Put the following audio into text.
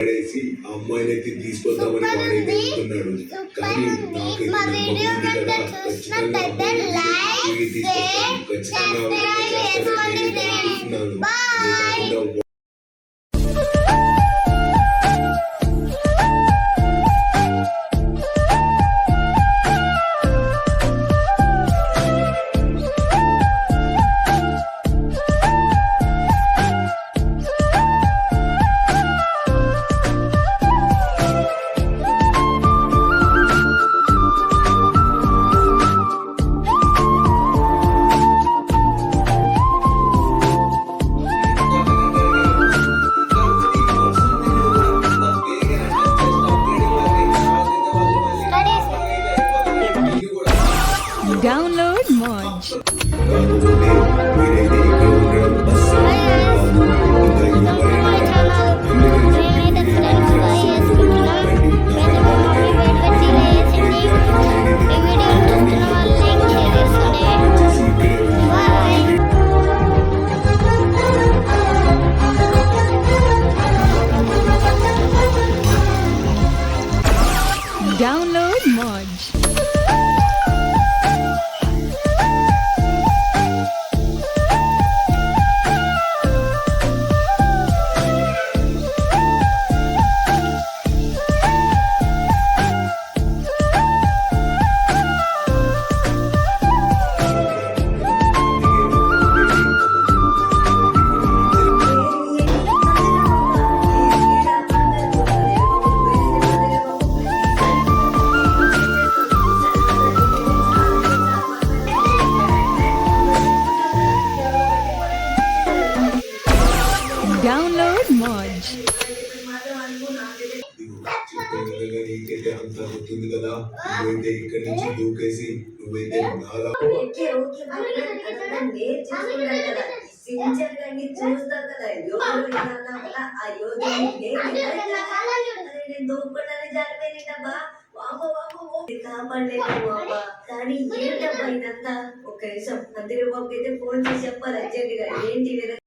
పడేసి ఆ అమ్మాయినైతే తీసుకొద్దామని వాడైతే వెళ్తున్నాడు. కానీ నాకైతే నమ్మకం ఉంది కదా, ఖచ్చితంగా అమ్మాయిని తీసుకొస్తాను, ఖచ్చితంగా చేస్తానని నేను అనుకుంటున్నాను. కాకుండా Download Moj. Download Moj. Download Moj. నీకైతే అంత అవుతుంది కదా, నువ్వైతే ఇక్కడి నుంచి దూకేసి నువ్వైతే బాగా కాపాడలేము కానీ ఏంటబ్బా ఇదంతా. ఒక నిమిషం అందరి బాబుకి అయితే ఫోన్ చేసి చెప్పాలి అర్జెంట్ గా ఏంటి